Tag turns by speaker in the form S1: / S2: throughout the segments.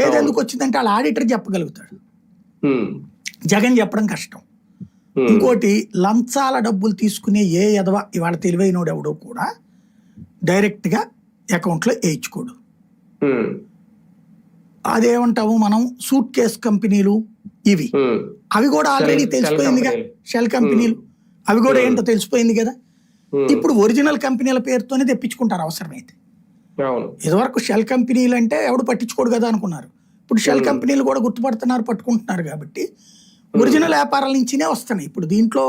S1: ఏదెందుకు వచ్చిందంటే వాళ్ళ ఆడిటర్ చెప్పగలుగుతాడు, జగన్ చెప్పడం కష్టం. ఇంకోటి, లంచాల డబ్బులు తీసుకునే ఏ ఎదవ ఇవాళ తెలివైనోడు ఎవడో కూడా డైరెక్ట్గా అకౌంట్లో వేయించుకోడు. అదేమంటాము మనం, సూట్ కేస్ కంపెనీలు ఇవి, అవి కూడా ఆల్రెడీ తెలిసిపోయిందిగా. షెల్ కంపెనీలు అవి కూడా ఏంటో తెలిసిపోయింది కదా. ఇప్పుడు ఒరిజినల్ కంపెనీల పేరుతోనే తెప్పించుకుంటారు అవసరమైతే. ఇదివరకు షెల్ కంపెనీలు అంటే ఎవడు పట్టించుకోడు కదా అనుకున్నారు. ఇప్పుడు షెల్ కంపెనీలు కూడా గుర్తుపడుతున్నారు, పట్టుకుంటున్నారు. కాబట్టి ఒరిజినల్ వ్యాపారాల నుంచినే వస్తున్నాయి. ఇప్పుడు దీంట్లో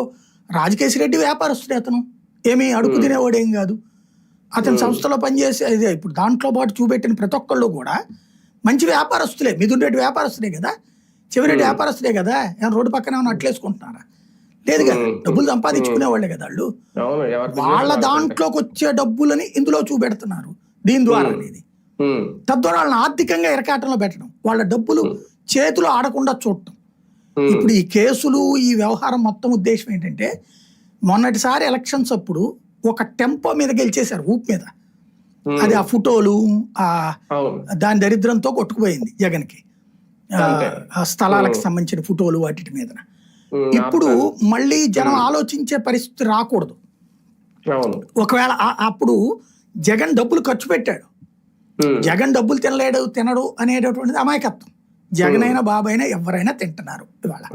S1: రాజకేశ్ రెడ్డి వ్యాపారస్తుడే, అతను ఏమీ అడుగు తినేవాడు ఏం కాదు. అతని సంస్థలో పనిచేసే ఇప్పుడు దాంట్లో పాటు చూపెట్టిన ప్రతి ఒక్కళ్ళు కూడా మంచి వ్యాపారస్తులే. మిథున్ రెడ్డి వ్యాపారస్తుడే కదా, చివరెడ్డి వ్యాపారస్తుడే కదా. ఏమైనా రోడ్డు పక్కన ఏమైనా అట్లేసుకుంటున్నారా? లేదు కదా, డబ్బులు సంపాదించుకునే వాళ్ళే కదా వాళ్ళు. వాళ్ళ దాంట్లోకి వచ్చే డబ్బులని ఇందులో చూపెడుతున్నారు దీని ద్వారా అనేది. తద్వారా వాళ్ళని ఆర్థికంగా ఇరకాటంలో పెట్టడం, వాళ్ళ డబ్బులు చేతులు ఆడకుండా చూడటం. ఇప్పుడు ఈ కేసులు, ఈ వ్యవహారం మొత్తం ఉద్దేశం ఏంటంటే, మొన్నటిసారి ఎలక్షన్స్ అప్పుడు ఒక టెంపో మీద గెలిచేశారు, ఊపు మీద. అది ఆ ఫోటోలు, దాని దరిద్రంతో కొట్టుకుపోయింది జగన్కి, స్థలాలకు సంబంధించిన ఫోటోలు వాటి మీద. ఇప్పుడు మళ్ళీ జనం ఆలోచించే పరిస్థితి రాకూడదు. ఒకవేళ అప్పుడు జగన్ డబ్బులు ఖర్చు పెట్టాడు, జగన్ డబ్బులు తినడు అనేటటువంటిది అమాయకత్వం. జగన్ అయినా బాబు అయినా ఎవరైనా తింటున్నారు ఇవాళ.